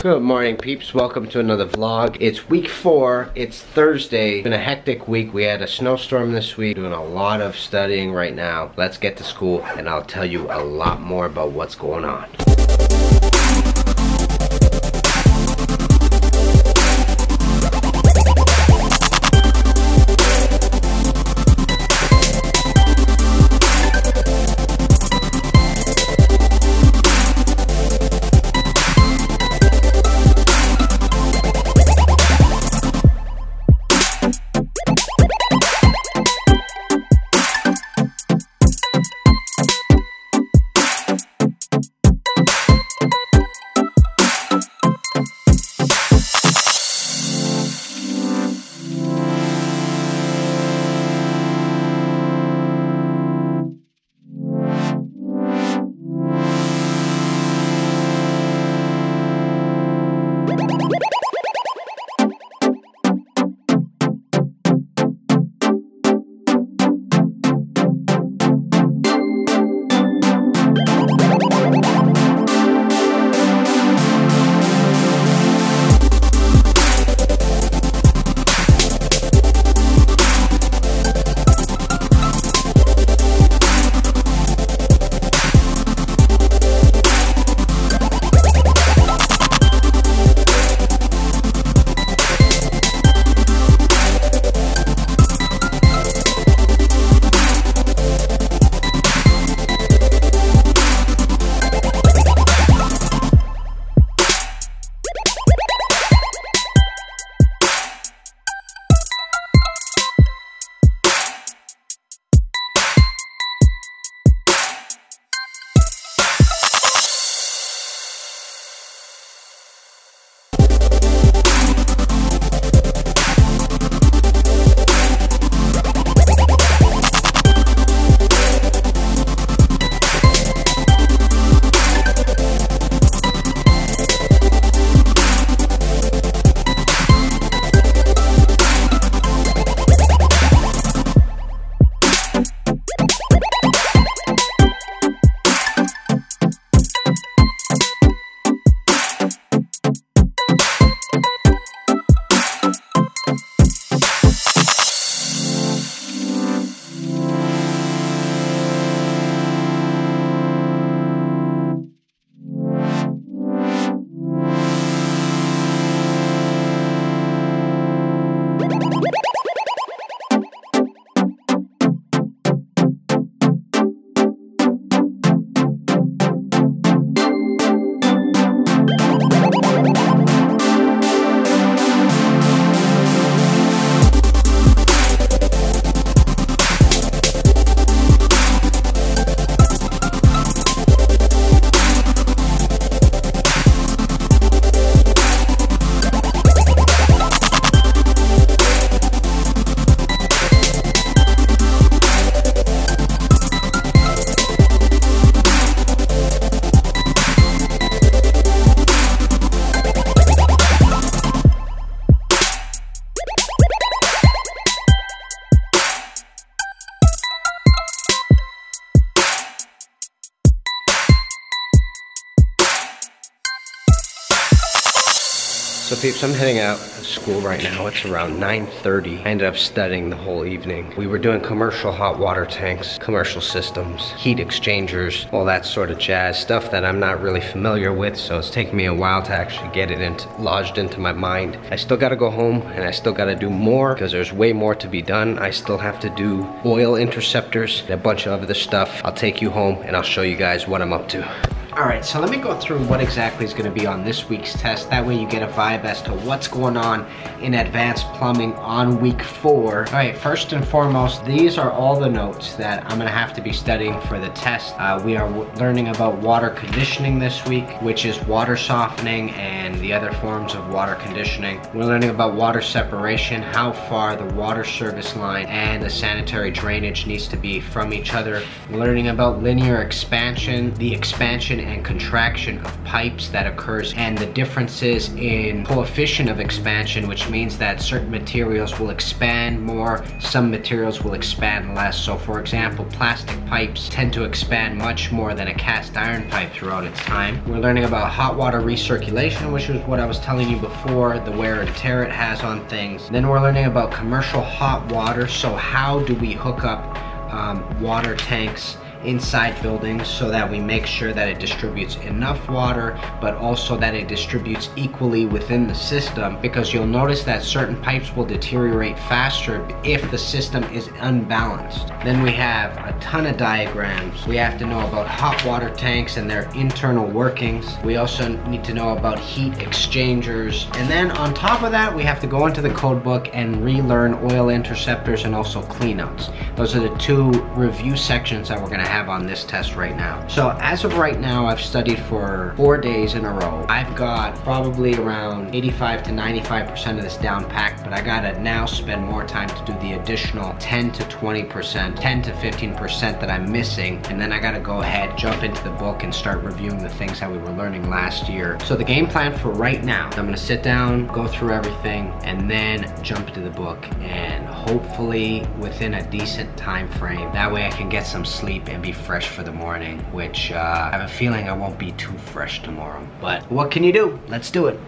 Good morning, peeps. Welcome to another vlog. It's week 4. It's Thursday. It's been a hectic week. We had a snowstorm this week. Doing a lot of studying right now. Let's get to school and I'll tell you a lot more about what's going on. So peeps, I'm heading out of school right now. It's around 9:30. I ended up studying the whole evening. We were doing commercial hot water tanks, commercial systems, heat exchangers, all that sort of jazz, stuff that I'm not really familiar with, so it's taken me a while to actually get it lodged into my mind. I still gotta go home and I still gotta do more because there's way more to be done. I still have to do oil interceptors and a bunch of other stuff. I'll take you home and I'll show you guys what I'm up to. Alright, so let me go through what exactly is going to be on this week's test. That way you get a vibe as to what's going on in advanced plumbing on week 4. Alright, first and foremost, these are all the notes that I'm going to have to be studying for the test. We are learning about water conditioning this week, which is water softening and the other forms of water conditioning. We're learning about water separation, how far the water service line and the sanitary drainage needs to be from each other. We're learning about linear expansion, the expansion and contraction of pipes that occurs, and the differences in coefficient of expansion, which means that certain materials will expand more, some materials will expand less. So for example, plastic pipes tend to expand much more than a cast iron pipe throughout its time. We're learning about hot water recirculation, which is what I was telling you before, the wear and tear it has on things. Then we're learning about commercial hot water. So how do we hook up water tanks inside buildings so that we make sure that it distributes enough water, but also that it distributes equally within the system, because you'll notice that certain pipes will deteriorate faster if the system is unbalanced. Then we have a ton of diagrams. We have to know about hot water tanks and their internal workings. We also need to know about heat exchangers. And then on top of that, we have to go into the code book and relearn oil interceptors and also cleanouts. Those are the 2 review sections that we're going to have on this test right now. So as of right now, I've studied for 4 days in a row. I've got probably around 85 to 95% of this down packed, but I gotta now spend more time to do the additional 10 to 20%, 10 to 15% that I'm missing, and then I gotta go ahead, jump into the book and start reviewing the things that we were learning last year. So the game plan for right now, I'm gonna sit down, go through everything, and then jump into the book, and hopefully within a decent time frame. That way I can get some sleep and be fresh for the morning, which I have a feeling I won't be too fresh tomorrow. But what can you do? Let's do it.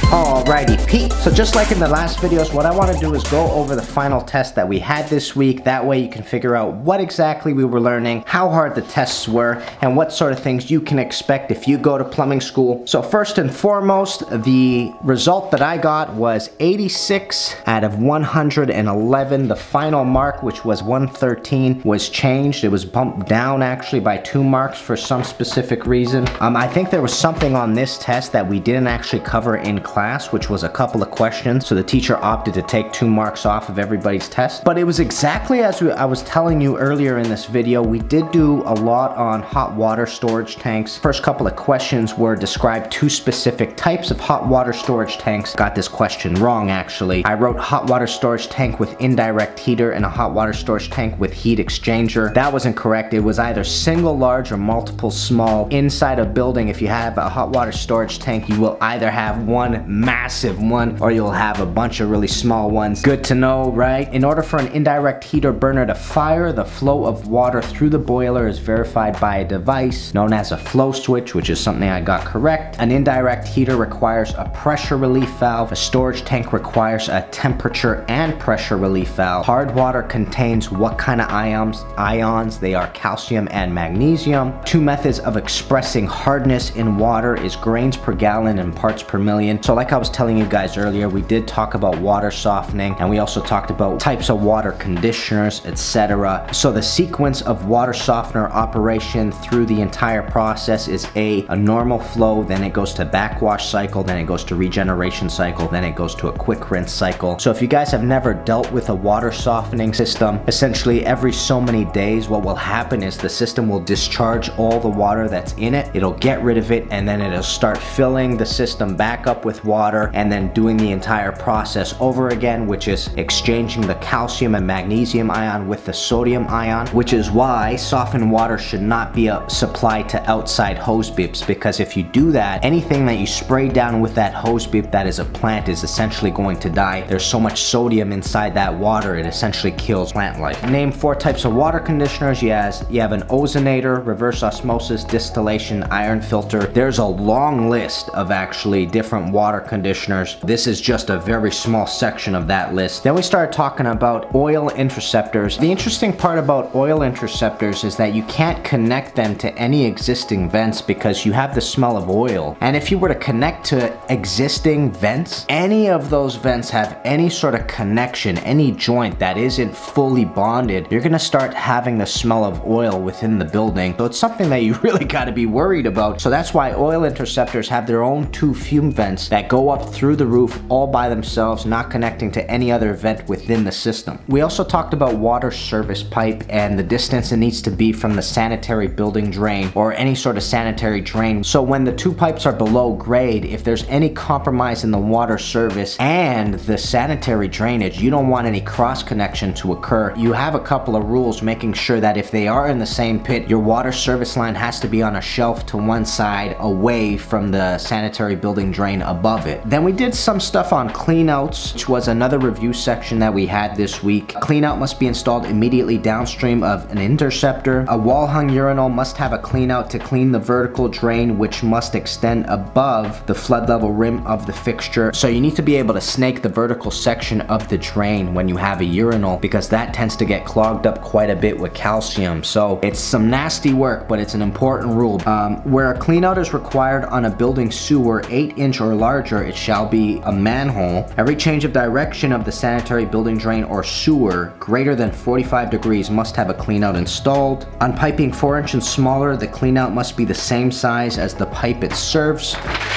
Alrighty, Pete. So just like in the last videos, what I want to do is go over the final test that we had this week. That way you can figure out what exactly we were learning, how hard the tests were, and what sort of things you can expect if you go to plumbing school. So first and foremost, the result that I got was 86 out of 111. The final mark, which was 113, was changed. It was bumped down actually by 2 marks for some specific reason. I think there was something on this test that we didn't actually cover in class, which was a couple of questions, so the teacher opted to take 2 marks off of everybody's test. But it was exactly as I was telling you earlier in this video. We did do a lot on hot water storage tanks. First couple of questions were describe 2 specific types of hot water storage tanks. Got this question wrong actually. I wrote hot water storage tank with indirect heater and a hot water storage tank with heat exchanger. That was incorrect. It was either single large or multiple small. Inside a building, if you have a hot water storage tank, you will either have one massive one or you'll have a bunch of really small ones. Good to know, right? In order for an indirect heater burner to fire, the flow of water through the boiler is verified by a device known as a flow switch, which is something I got correct. An indirect heater requires a pressure relief valve. A storage tank requires a temperature and pressure relief valve. Hard water contains what kind of ions? They are calcium and magnesium. 2 methods of expressing hardness in water is grains per gallon and parts per million. So like I was telling you guys earlier, we did talk about water softening, and we also talked about types of water conditioners, etc. So the sequence of water softener operation through the entire process is a normal flow, then it goes to backwash cycle, then it goes to regeneration cycle, then it goes to a quick rinse cycle. So if you guys have never dealt with a water softening system, essentially every so many days what will happen is the system will discharge all the water that's in it. It'll get rid of it, and then it'll start filling the system back up with water, and then doing the entire process over again, which is exchanging the calcium and magnesium ion with the sodium ion, which is why softened water should not be supplied to outside hose beeps, because if you do that, anything that you spray down with that hose beep that is a plant is essentially going to die. There's so much sodium inside that water, it essentially kills plant life. Name 4 types of water conditioners. You have an ozonator, reverse osmosis, distillation, iron filter. There's a long list of actually different water conditioners. This is just a very small section of that list. Then we started talking about oil interceptors. The interesting part about oil interceptors is that you can't connect them to any existing vents because you have the smell of oil. And if you were to connect to existing vents, any of those vents have any sort of connection, any joint that isn't fully bonded, you're gonna start having the smell of oil within the building. So it's something that you really gotta be worried about. So that's why oil interceptors have their own 2 fume vents that go up through the roof all by themselves, not connecting to any other vent within the system. We also talked about water service pipe and the distance it needs to be from the sanitary building drain or any sort of sanitary drain. So when the 2 pipes are below grade, if there's any compromise in the water service and the sanitary drainage, you don't want any cross connection to occur. You have a couple of rules making sure that if they are in the same pit, your water service line has to be on a shelf to one side away from the sanitary building drain above it. Then we did some stuff on cleanouts, which was another review section that we had this week. A cleanout must be installed immediately downstream of an interceptor. A wall hung urinal must have a cleanout to clean the vertical drain, which must extend above the flood level rim of the fixture. So you need to be able to snake the vertical section of the drain when you have a urinal, because that tends to get clogged up quite a bit with calcium. So it's some nasty work, but it's an important rule. Where a cleanout is required on a building sewer 8-inch or larger, it shall be a manhole. Every change of direction of the sanitary building drain or sewer greater than 45 degrees must have a cleanout installed. On piping 4 inches smaller, the cleanout must be the same size as the pipe it serves.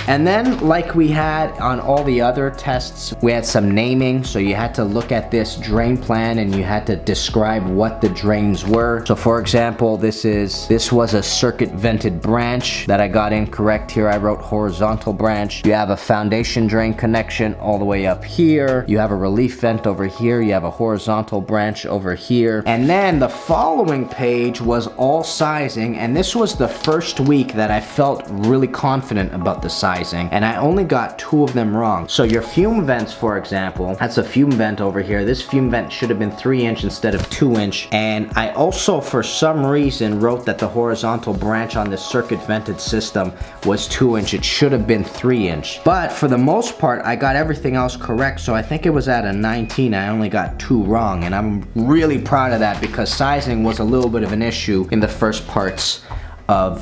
And then, like we had on all the other tests, we had some naming. So you had to look at this drain plan and you had to describe what the drains were. So for example, this was a circuit vented branch that I got incorrect here. I wrote horizontal branch. You have a foundation drain connection all the way up here. You have a relief vent over here. You have a horizontal branch over here. And then the following page was all sizing, and this was the first week that I felt really confident about the sizing, and I only got 2 of them wrong. So your fume vents, for example, that's a fume vent over here. This fume vent should have been 3-inch instead of 2-inch. And I also, for some reason, wrote that the horizontal branch on this circuit vented system was 2-inch. It should have been 3-inch. But for the most part, I got everything else correct. So I think it was at a 19. I only got 2 wrong. And I'm really proud of that because sizing was a little bit of an issue in the first parts of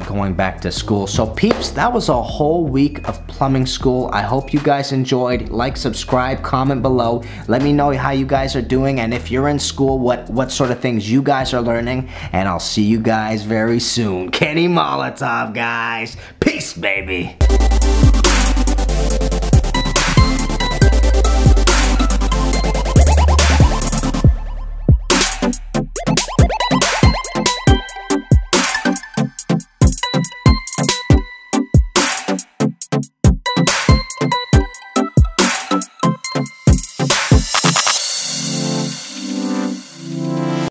going back to school. So peeps, that was a whole week of plumbing school. I hope you guys enjoyed. Like, subscribe, comment below. Let me know how you guys are doing, and if you're in school, what sort of things you guys are learning. And I'll see you guys very soon. Kenny Molotov, guys. Peace, baby.